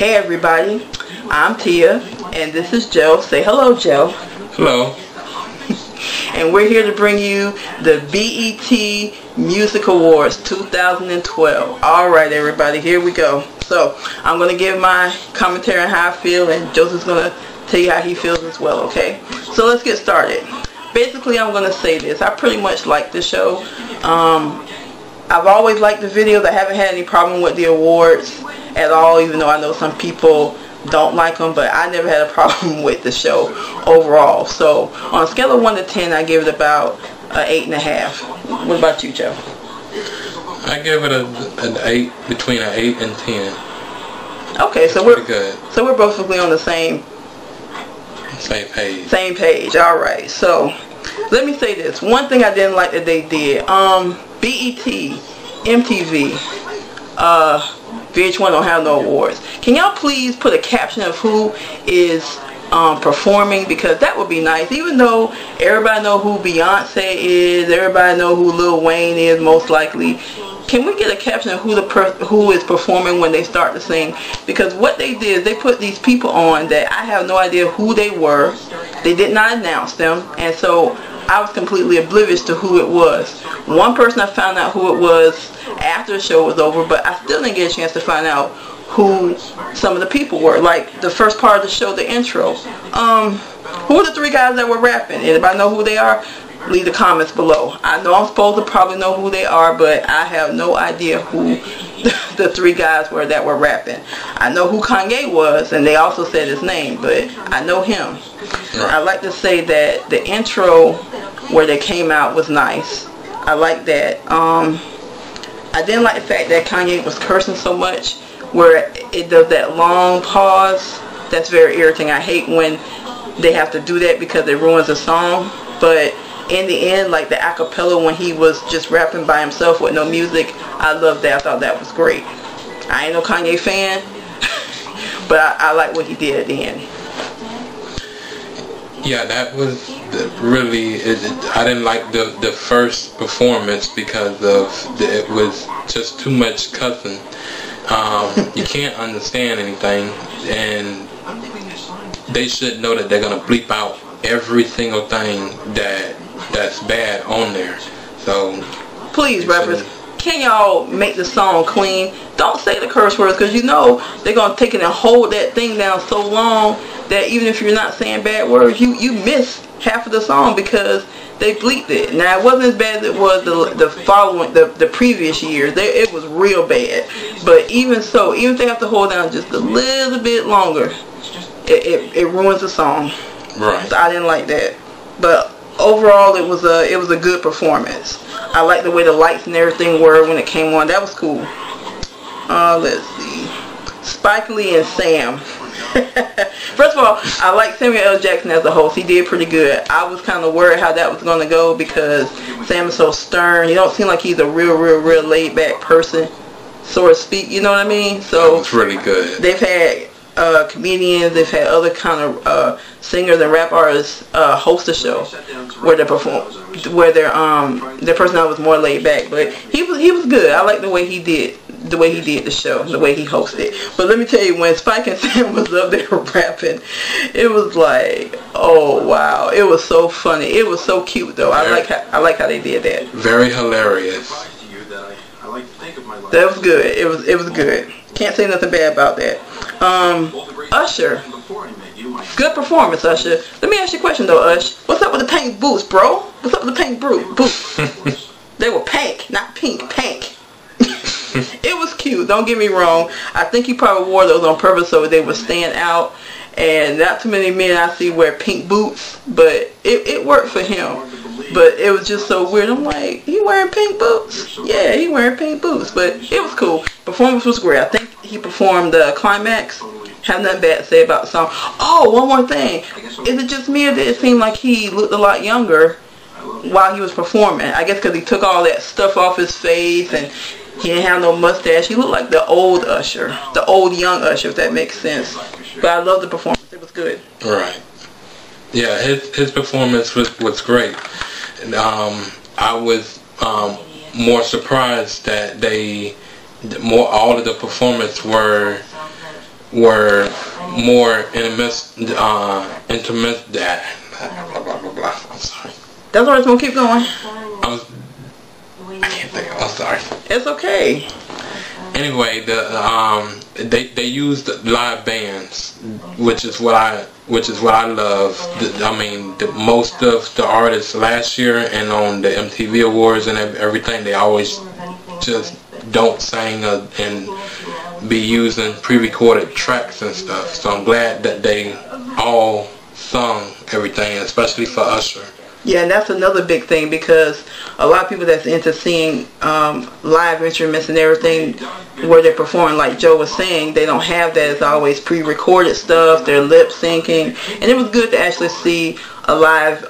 Hey everybody, I'm Tia, and this is Joe. Say hello, Joe. Hello. And we're here to bring you the BET Music Awards 2012. Alright everybody, here we go. So, I'm going to give my commentary on how I feel, and Joseph's going to tell you how he feels as well, okay? So let's get started. Basically, I'm going to say this. I pretty much like the show. I've always liked the videos. I haven't had any problem with the awards at all, even though I know some people don't like them, but I never had a problem with the show overall. So on a scale of 1 to 10, I give it about an 8.5. What about you, Joe? I give it an 8, between an 8 and 10. Okay, so we're good. So we're both on the same page. Same page. All right. So let me say this. One thing I didn't like that they did. BET, MTV, VH1 don't have no awards. Can y'all please put a caption of who is performing, because that would be nice. Even though everybody know who Beyonce is, everybody know who Lil Wayne is most likely, can we get a caption of who is performing when they start to sing? Because what they did is they put these people on that I have no idea who they were. They did not announce them, and so I was completely oblivious to who it was. One person I found out who it was after the show was over, but I still didn't get a chance to find out who some of the people were. Like the first part of the show, the intro. Who are the 3 guys that were rapping? Anybody know who they are? Leave the comments below. I know I'm supposed to probably know who they are, but I have no idea who the 3 guys were that were rapping. I know who Kanye was, and they also said his name, but I know him. I like to say that the intro where they came out was nice. I like that. I didn't like the fact that Kanye was cursing so much, where it does that long pause. That's very irritating. I hate when they have to do that because it ruins a song. But in the end, like the acapella when he was just rapping by himself with no music, I loved that. I thought that was great. I ain't no Kanye fan, but I like what he did at the end. Yeah, that was really, I didn't like the first performance because it was just too much cussing. You can't understand anything, and they should know that they're going to bleep out every single thing that's bad on there. So please, rappers, can y'all make the song clean? Don't say the curse words, because you know they're going to take it and hold that thing down so long that even if you're not saying bad words, you miss half of the song because they bleeped it. Now, it wasn't as bad as it was the previous years. It was real bad. But even so, even if they have to hold down just a little bit longer, it ruins the song. Right. So I didn't like that. But overall, it was a good performance. I like the way the lights and everything were when it came on. That was cool. Let's see. Spike Lee and Sam. First of all, I like Samuel L. Jackson as a host. He did pretty good. I was kind of worried how that was going to go because Sam is so stern. He don't seem like he's a real laid back person, so to speak. You know what I mean? So it's really good. They've had comedians, they've had other kind of singers and rap artists host the show where they perform, where their personality was more laid back. But he was good. I like the way he did the show, the way he hosted. But let me tell you, when Spike and Sam was up there rapping, it was like, oh wow, it was so funny. It was so cute though. I like how they did that. Very hilarious. That was good. It was good. Can't say nothing bad about that. Usher. Good performance, Usher. Let me ask you a question though, Ush. What's up with the pink boots, bro? What's up with the pink boots? They were pink, not pink, pink. It was cute, don't get me wrong. I think he probably wore those on purpose so they would stand out. And not too many men I see wear pink boots, but it worked for him. But it was just so weird. I'm like, he wearing pink boots? Yeah, he wearing pink boots. But it was cool. Performance was great. I think he performed the climax. Have nothing bad to say about the song. Oh, one more thing. Is it just me or did it seem like he looked a lot younger while he was performing? I guess because he took all that stuff off his face and he didn't have no mustache. He looked like the old Usher. The old young Usher, if that makes sense. But I love the performance. It was good. Right. Yeah, his performance was great. And, I was more surprised that all of the performers were were more intimate. I'm sorry. That's all right. Gonna keep going. I can't think. I'm sorry. It's okay. Anyway, they used live bands, which is what I love. Most of the artists last year and on the MTV Awards and everything, they always just don't sing and be using pre-recorded tracks and stuff. So I'm glad that they all sung everything, especially for Usher. Yeah, and that's another big thing, because a lot of people that's into seeing live instruments and everything where they're performing, like Joe was saying, they don't have that. It's always pre-recorded stuff. They're lip syncing, and it was good to actually see a live,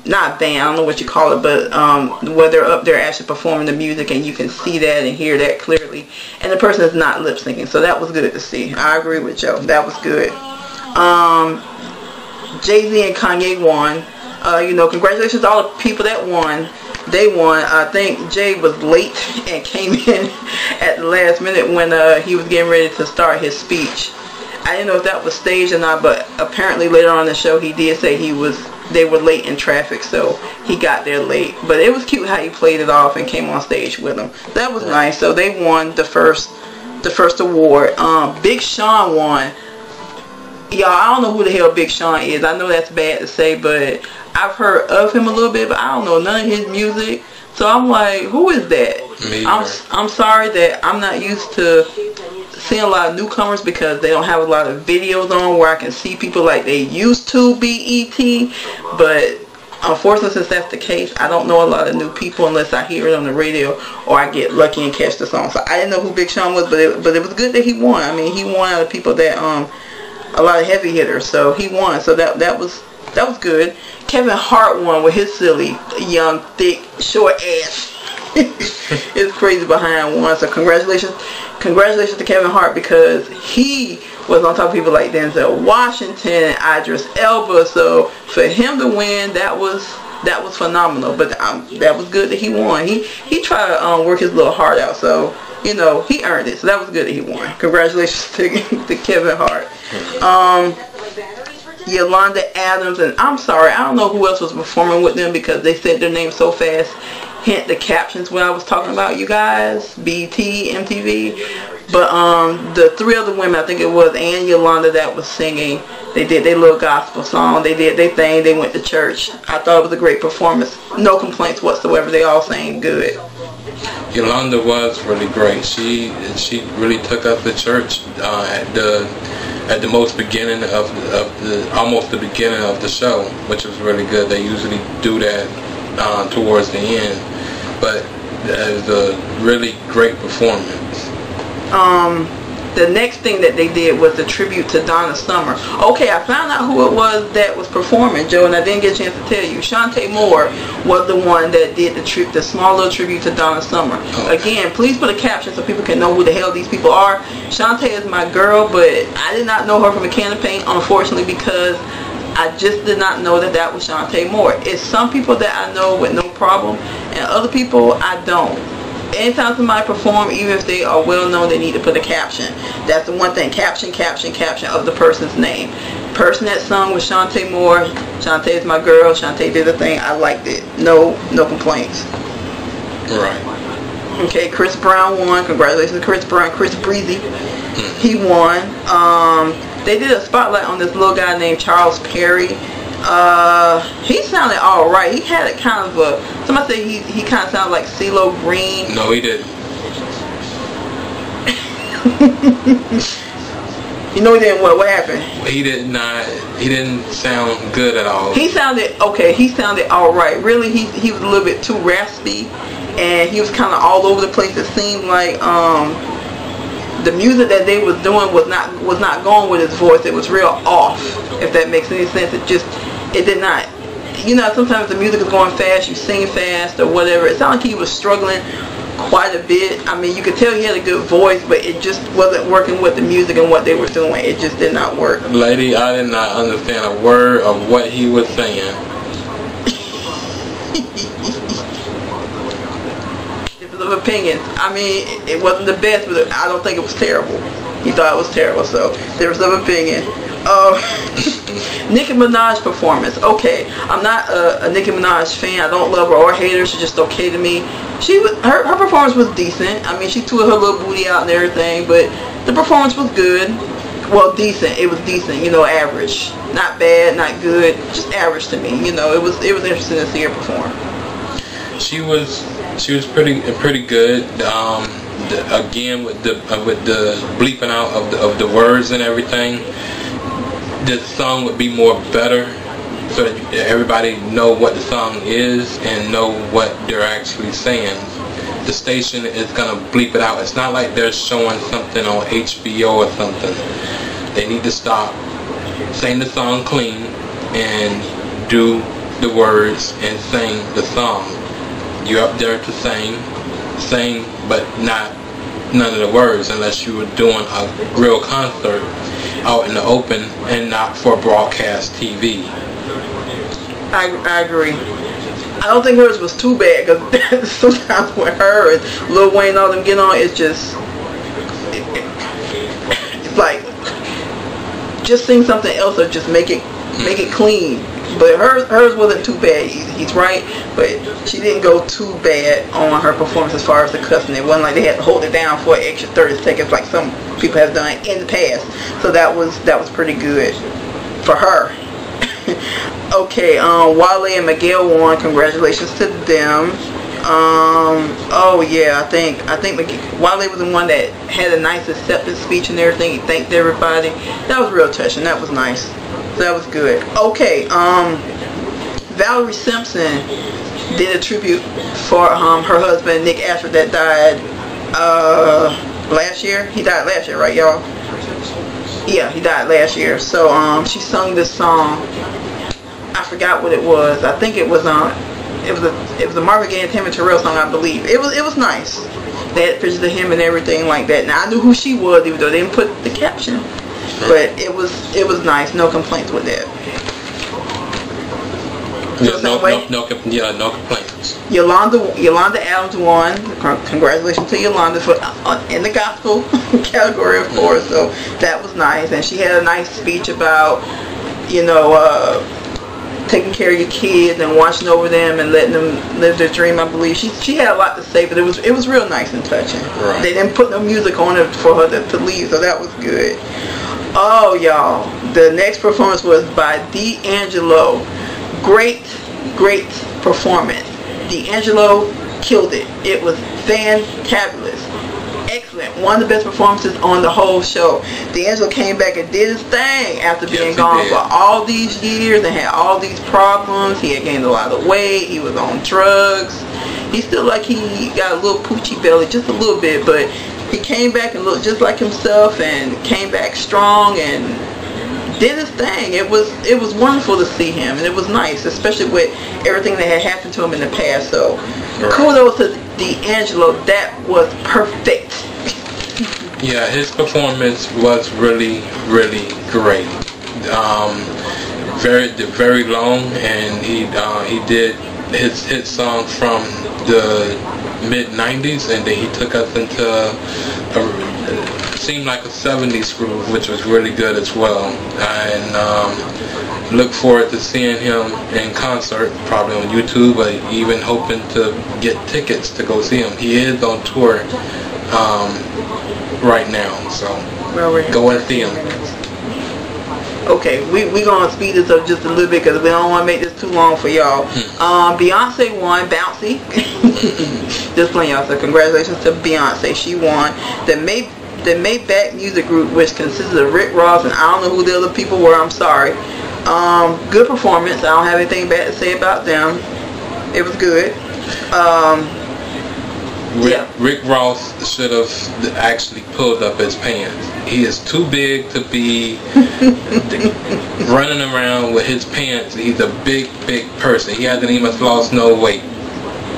not band, I don't know what you call it, but where they're up there actually performing the music, and you can see that and hear that clearly, and the person is not lip syncing. So that was good to see. I agree with Joe. That was good. Jay-Z and Kanye won. Congratulations to all the people that won. They won. I think Jay was late and came in at the last minute when he was getting ready to start his speech. I didn't know if that was staged or not, but apparently later on in the show he did say they were late in traffic, so he got there late. But it was cute how he played it off and came on stage with them. That was nice. So they won the first award. Big Sean won. Y'all, I don't know who the hell Big Sean is. I know that's bad to say, but I've heard of him a little bit, but I don't know none of his music. So I'm like, who is that? I'm sorry that I'm not used to seeing a lot of newcomers, because they don't have a lot of videos on where I can see people like they used to BET. But unfortunately, since that's the case, I don't know a lot of new people unless I hear it on the radio or I get lucky and catch the song. So I didn't know who Big Sean was, but it was good that he won. I mean, he won out of people that a lot of heavy hitters, so he won. So that was good. Kevin Hart won with his silly, young, thick, short ass. It's crazy behind one. So congratulations to Kevin Hart, because he was on top of people like Denzel Washington and Idris Elba. So for him to win, that was phenomenal. But that was good that he won. He tried to work his little heart out. So he earned it. So that was good that he won. Congratulations to Kevin Hart. Yolanda Adams, and I'm sorry, I don't know who else was performing with them because they said their names so fast. Hint the captions when I was talking about you guys, BT, MTV. But the three other women, I think it was, and Yolanda, that was singing. They did their little gospel song. They did their thing. They went to church. I thought it was a great performance. No complaints whatsoever. They all sang good. Yolanda was really great. She really took up the church at the most beginning of almost the beginning of the show, which was really good. They usually do that towards the end, but it was a really great performance. The next thing that they did was the tribute to Donna Summer. Okay, I found out who it was that was performing, Joe, and I didn't get a chance to tell you. Shantae Moore was the one that did the small little tribute to Donna Summer. Okay. Again, please put a caption so people can know who the hell these people are. Shantae is my girl, but I did not know her from a can of paint, unfortunately, because I just did not know that was Shantae Moore. It's some people that I know with no problem, and other people I don't. Anytime somebody perform, even if they are well known, they need to put a caption. That's the one thing. Caption of the person's name. Person that sung was Shantae Moore. Shantae is my girl. Shantae did the thing. I liked it. No complaints. Right. Okay, Chris Brown won. Congratulations to Chris Brown. Chris Breezy. He won. They did a spotlight on this little guy named Charles Perry. He sounded alright. He had a kind of a, somebody said he kind of sounded like CeeLo Green. No, he didn't. You know he didn't. What happened? He didn't sound good at all. He sounded alright. Really, he was a little bit too raspy, and he was kind of all over the place. It seemed like the music that they was doing was not going with his voice. It was real off, if that makes any sense. It did not. Sometimes the music is going fast, you sing fast or whatever. It sounded like he was struggling quite a bit. I mean, you could tell he had a good voice, but it just wasn't working with the music and what they were doing. It just did not work. Lady, I did not understand a word of what he was saying. Difference of opinions. I mean, it wasn't the best, but I don't think it was terrible. He thought it was terrible. So difference of opinion. Nicki Minaj performance. Okay, I'm not a Nicki Minaj fan. I don't love her or hate her. She's just okay to me. Her performance was decent. I mean, she threw her little booty out and everything, but the performance was good. Well, decent. It was decent. You know, average. Not bad, not good. Just average to me. You know, it was interesting to see her perform. She was pretty good. Again, with the bleeping out of the words and everything, the song would be more better, so that everybody know what the song is and know what they're actually saying. The station is gonna bleep it out. It's not like they're showing something on HBO or something. They need to stop, sing the song clean, and do the words and sing the song. You're up there to sing, but none of the words, unless you were doing a real concert out in the open and not for broadcast TV. I agree. I don't think hers was too bad, because sometimes with her and Lil Wayne and all them get on, it's just it's like just sing something else or just make it clean. But hers wasn't too bad. He's right, but she didn't go too bad on her performance as far as the cussing. It wasn't like they had to hold it down for an extra 30 seconds like some people have done in the past. So that was pretty good for her. Okay, Wale and Miguel won. Congratulations to them. Oh yeah, I think Wale was the one that had a nice acceptance speech and everything. He thanked everybody. That was real touching. That was nice. So that was good. Okay, Valerie Simpson did a tribute for her husband Nick Ashford that died last year. He died last year, right, y'all? Yeah, he died last year. So she sung this song. I forgot what it was. I think it was it was a Marvin Gaye and Tammy Terrell song, I believe. It was nice. They had pictures of him and everything like that. Now I knew who she was, even though they didn't put the caption. But it was nice. No complaints with that. Yeah, no complaints. Yolanda Adams won. Congratulations to Yolanda for in the gospel category, of course. So that was nice, and she had a nice speech about, you know, taking care of your kids and watching over them and letting them live their dream. I believe she had a lot to say, but it was real nice and touching. Right. They didn't put no music on it for her to leave, so that was good. Oh, y'all, the next performance was by D'Angelo. Great performance. D'Angelo killed it. It was fantabulous. Excellent. One of the best performances on the whole show. D'Angelo came back and did his thing after being gone for all these years and had all these problems. He had gained a lot of weight. He was on drugs. He still like he got a little poochie belly, just a little bit, but he came back and looked just like himself and came back strong and did his thing. It was wonderful to see him, and it was nice, especially with everything that had happened to him in the past. So kudos to D'Angelo. That was perfect. Yeah, his performance was really great. Very long, and he did his hit song from the mid-90s, and then he took us into seemed like a 70s groove, which was really good as well. And look forward to seeing him in concert, probably on YouTube, but even hoping to get tickets to go see him. He is on tour right now, so go and see him. Okay, we gonna speed this up just a little bit because we don't want to make this too long for y'all. Beyonce won. Bouncy. Just playing, y'all. So congratulations to Beyonce. She won. The Maybach Music Group, which consisted of Rick Ross and I don't know who the other people were. I'm sorry. Good performance. I don't have anything bad to say about them. It was good. Rick Ross should have actually pulled up his pants. He is too big to be running around with his pants. He's a big person. He hasn't even lost no weight.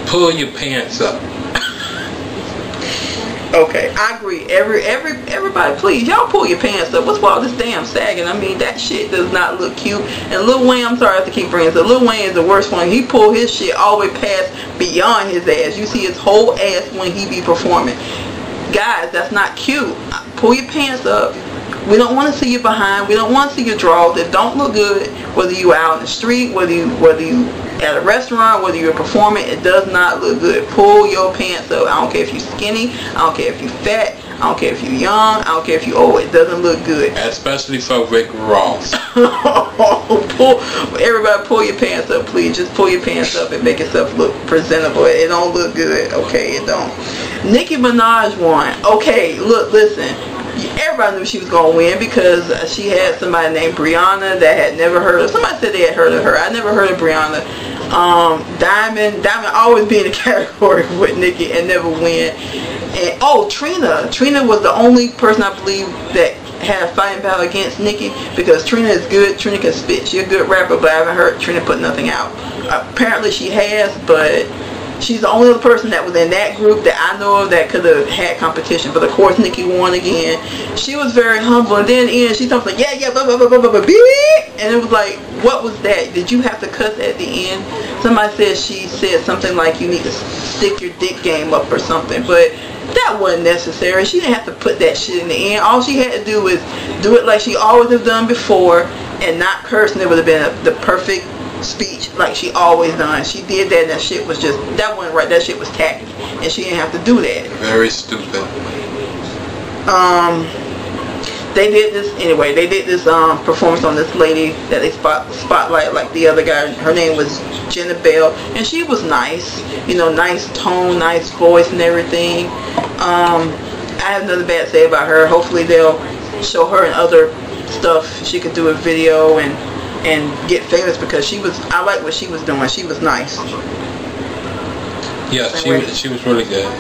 Pull your pants up. Okay, I agree. Everybody, please, y'all pull your pants up. What's all this damn sagging? I mean, that shit does not look cute. And Lil Wayne, I'm sorry I have to keep bringing this up. Lil Wayne is the worst one. He pulled his shit all the way past beyond his ass. You see his whole ass when he be performing. Guys, that's not cute. pull your pants up. We don't want to see you behind. We don't want to see your drawers. It don't look good. Whether you out in the street, whether you at a restaurant, whether you're performing, it does not look good. Pull your pants up. I don't care if you're skinny. I don't care if you're fat. I don't care if you're young. I don't care if you're old. It doesn't look good. Especially for Rick Ross. Everybody pull your pants up, please. Just pull your pants up and make yourself look presentable. It don't look good. Okay, it don't. Nicki Minaj won. Okay, look, listen. Everybody knew she was going to win because she had somebody named Brianna that had never heard of. Somebody said they had heard of her. I never heard of Brianna. Diamond always be in the category with Nicki and never win. And oh, Trina was the only person I believe that had a fighting battle against Nicki, because Trina is good. Trina can spit. She's a good rapper, but I haven't heard Trina put nothing out. Apparently she has, but she's the only other person that was in that group that I know of that could have had competition. But of course, Nicki won again. She was very humble, and then in she talks like, yeah, blah, blah, blah, blah, blah, blah, and it was like, what was that? Did you have to cuss at the end? Somebody said she said something like you need to stick your dick game up or something, but that wasn't necessary. She didn't have to put that shit in the end. All she had to do was do it like she always have done before and not curse, and it would have been the perfect speech like she always done. She did that, and that shit was just, that wasn't right. That shit was tacky, and she didn't have to do that. Very stupid. They did this anyway. They did this performance on this lady that they spotlight like the other guy. Her name was Jenna Bell, and she was nice. You know, nice tone, nice voice, and everything. I have nothing bad to say about her. Hopefully they'll show her in other stuff. She could do a video and get famous, because she was, I like what she was doing. She was nice. Yeah, she was really good.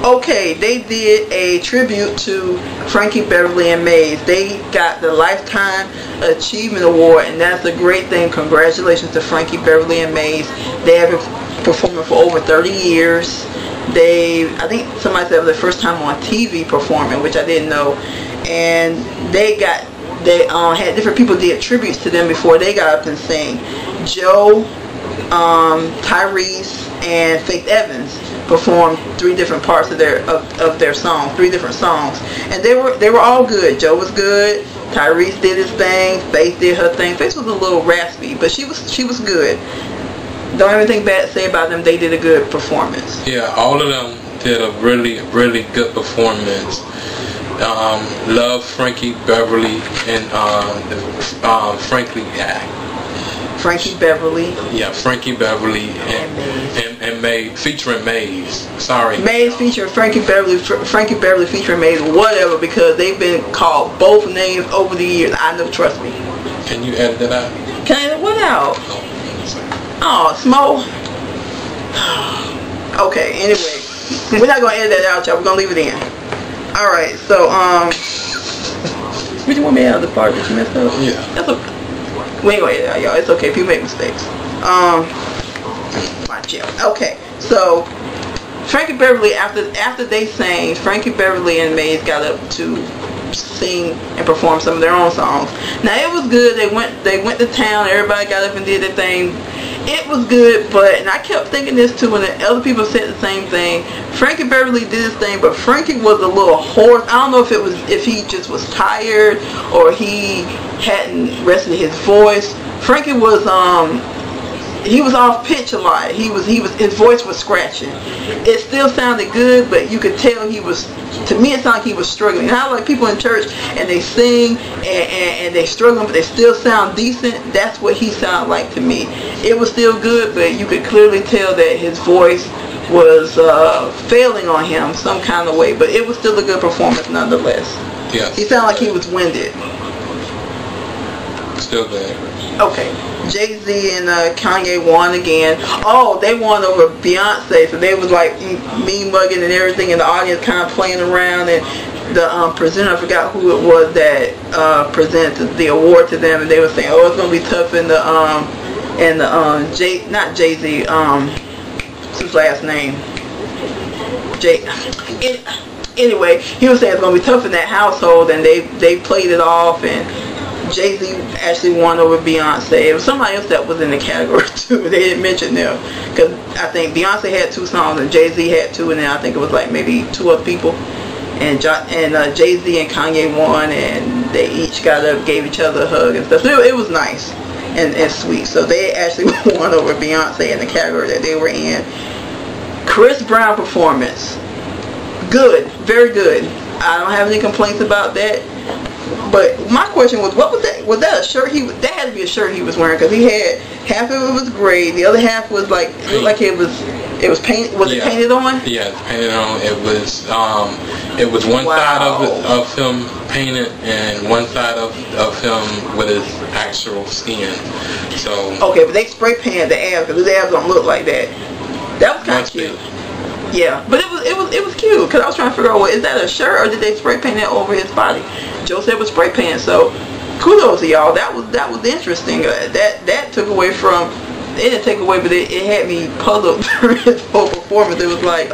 Okay, they did a tribute to Frankie Beverly and Maze. They got the Lifetime Achievement Award, and that's a great thing. Congratulations to Frankie Beverly and Maze. They have been performing for over 30 years. I think somebody said it was their first time on TV performing, which I didn't know. And they had different people did tributes to them before they got up and sang. Joe, Tyrese, and Faith Evans performed 3 different parts of their songs, 3 different songs, and they were all good. Joe was good, Tyrese did his thing, Faith did her thing. Faith was a little raspy, but she was good. Don't have anything bad to say about them. They did a good performance. Yeah, all of them did a really, really good performance. Love Frankie Beverly and Frankie Beverly. Yeah, Frankie Beverly and Maze, featuring Maze. Sorry. Maze featuring Frankie Beverly featuring Maze, whatever, because they've been called both names over the years. I know, trust me. Can you edit that out? Can I edit what out? Oh, Smo. Okay, anyway. We're not going to edit that out, y'all. We're going to leave it in. Alright, so, what do you want me out of the part that you messed up? Yeah. That's okay. We ain't gonna edit it out, y'all. It's okay. People make mistakes. Watch out. Okay, so Frankie Beverly, after they sang, Frankie Beverly and Maze got up to sing and perform some of their own songs. Now it was good. They went to town. Everybody got up and did their thing. It was good, but, and I kept thinking this too, and other people said the same thing. Frankie Beverly did his thing, but Frankie was a little hoarse. I don't know if he just was tired or he hadn't rested his voice. Frankie was he was off pitch a lot. His voice was scratching. It still sounded good, but you could tell he was, to me it sounded like he was struggling. And I like people in church and they sing and they struggling, but they still sound decent. That's what he sounded like to me. It was still good, but you could clearly tell that his voice was failing on him some kind of way, but it was still a good performance nonetheless. Yes. He sounded like he was winded. Still good. Okay. Jay-Z and Kanye won again. Oh, they won over Beyonce, so they was like mean mugging and everything, and the audience kind of playing around, and the presenter, I forgot who it was that presented the award to them, and they were saying, oh, it's gonna be tough in the not Jay-Z, what's his last name? Anyway, he was saying it's gonna be tough in that household, and they played it off, and Jay-Z actually won over Beyonce. It was somebody else that was in the category too. They didn't mention them, because I think Beyonce had 2 songs and Jay-Z had 2, and then I think it was like maybe 2 other people. and Jay-Z and Kanye won, and they each got up, gave each other a hug and stuff. So it was nice and sweet. So they actually won over Beyonce in the category that they were in. Chris Brown performance, good, very good. I don't have any complaints about that. But my question was, what was that? Was that a shirt that had to be a shirt he was wearing, because he had half of it was gray, the other half was like, it looked like it was painted. Was it painted on? Yeah, it's painted on. It was one side of him painted and one side of him with his actual skin. So okay, but they spray painted the abs, because his abs don't look like that. That was kind of cute. Yeah, but it was cute, because I was trying to figure out, well, is that a shirt or did they spray paint it over his body? Joe said it was spray paint, so kudos to y'all. That was interesting. That took away from, it didn't take away, but it had me puzzled through his whole performance. It was like,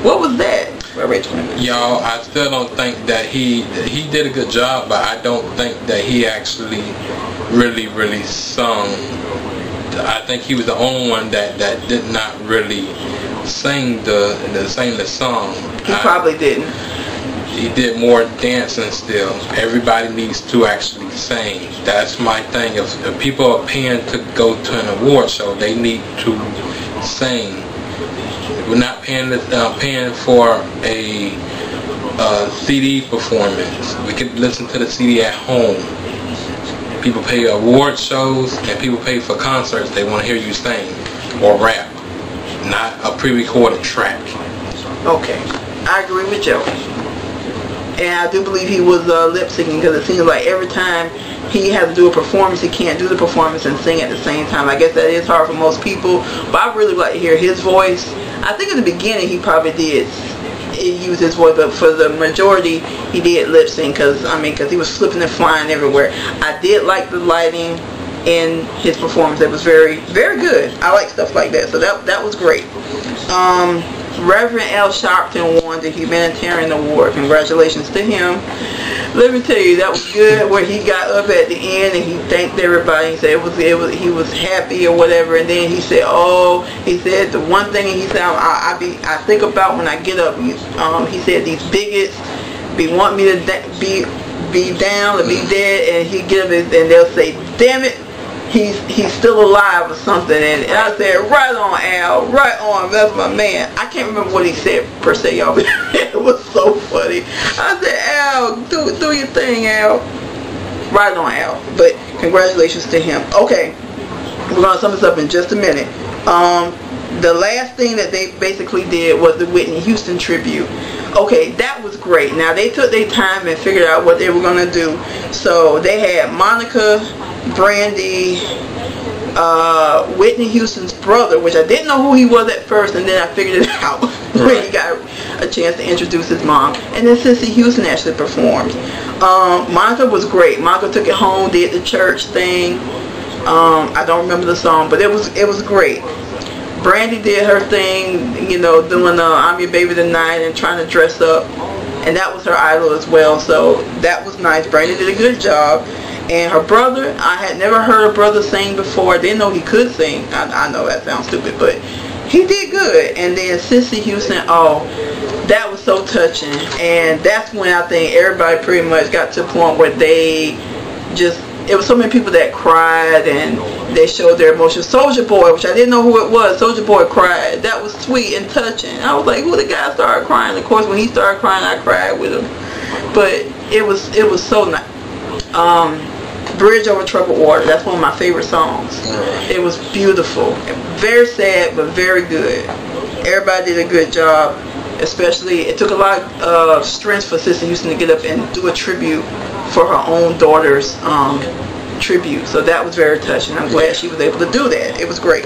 what was that? Y'all, I still don't think that he did a good job, but I don't think that he actually really sung. I think he was the only one that did not really sing the song. He probably didn't. He did more dancing still. Everybody needs to actually sing. That's my thing. If people are paying to go to an award show, they need to sing. We're not paying for a CD performance. We could listen to the CD at home. People pay award shows and people pay for concerts. They want to hear you sing or rap, not a pre-recorded track. Okay, I agree with Joe. And I do believe he was lip syncing, because it seems like every time he has to do a performance, he can't do the performance and sing at the same time. I guess that is hard for most people, but I really like to hear his voice. I think in the beginning he probably did use his voice, but for the majority he did lip sync, because he was flipping and flying everywhere. I did like the lighting in his performance. It was very good. I like stuff like that, so that was great. Reverend Al Sharpton won the Humanitarian Award. Congratulations to him. Let me tell you, that was good, where he got up at the end and he thanked everybody. He said he was happy or whatever, and then he said, the one thing he said I think about when I get up, he said these bigots want me to be down or be dead, and he get up and they'll say, damn it, he's still alive or something, and I said, right on, Al, right on, that's my man. I can't remember what he said per se, y'all, but it was so funny. I said, Al, do your thing, Al. Right on, Al. But congratulations to him. Okay, we're going to sum this up in just a minute. The last thing that they basically did was the Whitney Houston tribute. Okay, that was great. Now, they took their time and figured out what they were going to do. So they had Monica, Brandy, Whitney Houston's brother, which I didn't know who he was at first, and then I figured it out when he got a chance to introduce his mom. And then Cissy Houston actually performed. Monica was great. Monica took it home, did the church thing. I don't remember the song, but it was great. Brandy did her thing, doing I'm Your Baby Tonight and trying to dress up, and that was her idol as well, so that was nice. Brandy did a good job. And her brother, I had never heard a brother sing before. I didn't know he could sing. I know that sounds stupid, but he did good. And then Cissy Houston, that was so touching. And that's when I think everybody pretty much got to a point where it was so many people that cried and they showed their emotions. Soulja Boy, which I didn't know who it was, Soulja Boy cried. That was sweet and touching. I was like, who the guy started crying? Of course, when he started crying, I cried with him. But it was so nice. Bridge Over Troubled Water, that's one of my favorite songs. It was beautiful. Very sad, but very good. Everybody did a good job. Especially, it took a lot of strength for Cissy Houston to get up and do a tribute for her own daughter's tribute. So that was very touching. I'm glad she was able to do that. It was great.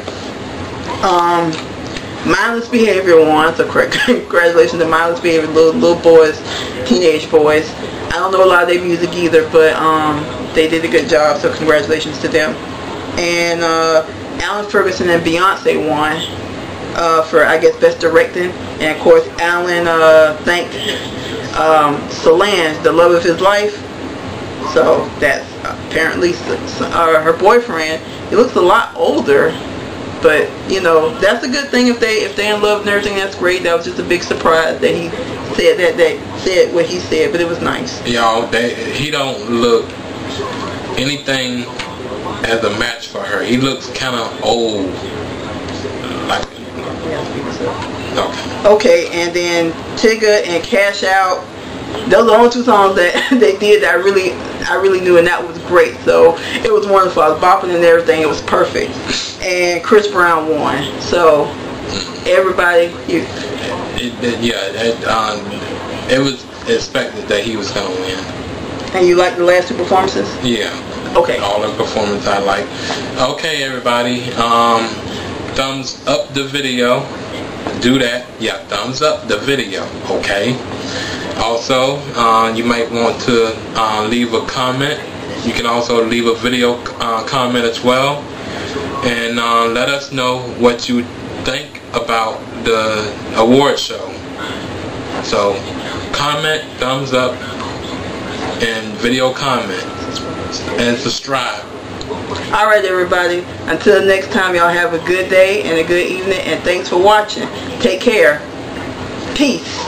Mindless Behavior won, so congratulations to Mindless Behavior, little boys, teenage boys. I don't know a lot of their music either, but they did a good job, so congratulations to them. And Alan Ferguson and Beyonce won for, I guess, Best Directing. And of course, Alan thanked Solange, the love of his life. So that's apparently her boyfriend. He looks a lot older, but that's a good thing if they in love and everything. That's great. That was just a big surprise that he said that day, said what he said, but it was nice. Y'all, he don't look anything as a match for her. He looks kind of old. Like. Okay, and then Tigger and Cash Out. Those are the only two songs that they did that I really knew, and that was great. So it was wonderful. I was bopping and everything. It was perfect. And Chris Brown won. So everybody, it was expected that he was gonna win. And you liked the last two performances? Yeah. Okay. All the performances I like. Okay, everybody. Thumbs up the video. Do that. Yeah, thumbs up the video. Okay. Also, you might want to leave a comment. You can also leave a video comment as well, and let us know what you think about the award show. So, comment, thumbs up, and video comment, and subscribe. Alright, everybody. Until next time, y'all have a good day and a good evening, and thanks for watching. Take care. Peace.